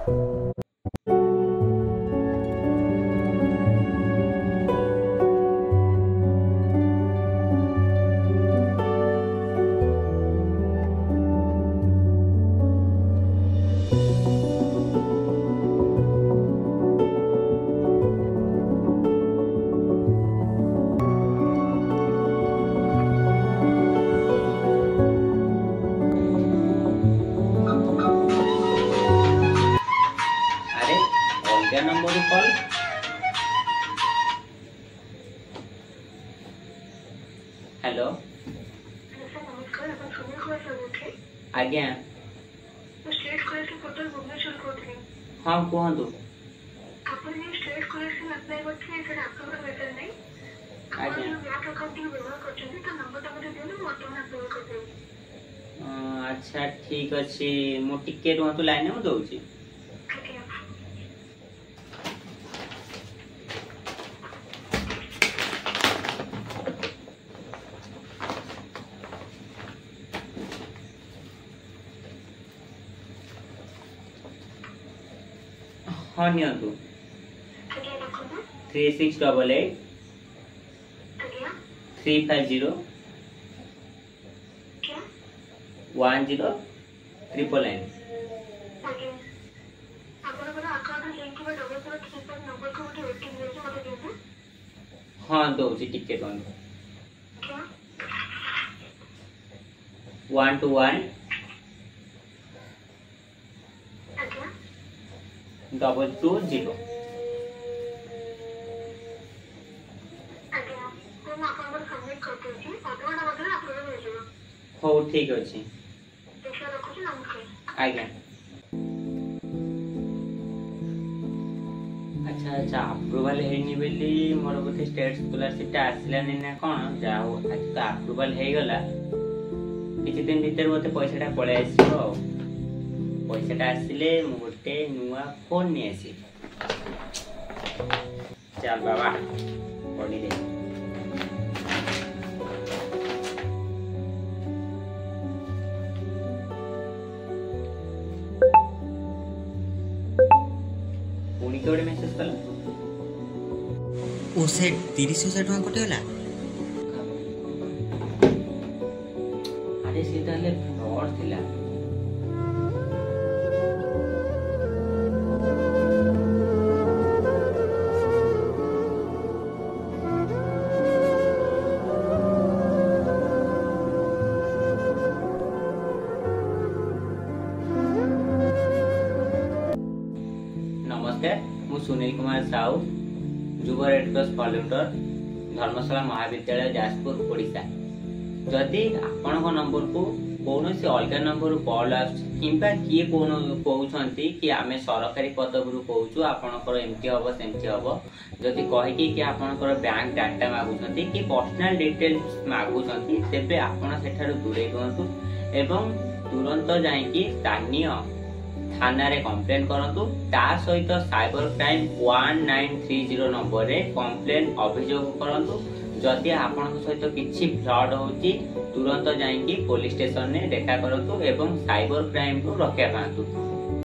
अरे अलगा number call. Hello आज्ञा हाँ कहतु अच्छा ठीक अच्छे मु टिके रुहतु लाइन में दौची। हाँ नियंतु 3688 350 10 हाँ दौची टिके 121 220। हो ठीक अच्छे आज्ञा। अच्छा अच्छा अप्रूवल हेनी बेली मोर बोधे स्टेट स्कॉलरशिप आसलानी ना कौन जाओ आज तो अप्रूवल हो गला किछि दिन भीतर बोधे पैसाटा पळे आसीबो। पैसाटा आसिले मु गोटे नुआ फोन नहीं आसी। चल बाबा पढ़ी दे। पुणी के मेसेज कला ओ से 30,000 टका कटेला। अरे से ताले फ्रॉड थिला। नमस्कार मु सुनील कुमार साहू युवा रेड क्रॉस वॉलंटियर धर्मशाला महाविद्यालय जाजपुर ओडिशा। जदि आपण नंबर को कौन से अलग नंबर कॉल आबा किए कौन कहते कि आम सरकारी पदवी कहूँ आपंकर एमती हम सेमती हम जदि कहीकि कि आपंकर बैंक डाटा मागुंट कि पर्सनल डिटेल्स मागुंट तेरे आपड़ दूरे रुहतु एवं तुरंत जाइए स्थानीय थाना रे कंप्लेन करंतु। ता सहित साइबर क्राइम 1930 नंबर रे कंप्लेन अभियोग करंतु। जदि आपन सहित किछि फ्रॉड होची तुरंत जाइए पुलिस स्टेशन ने देखा करंतु एवं साइबर क्राइम को रक्षा पांतु।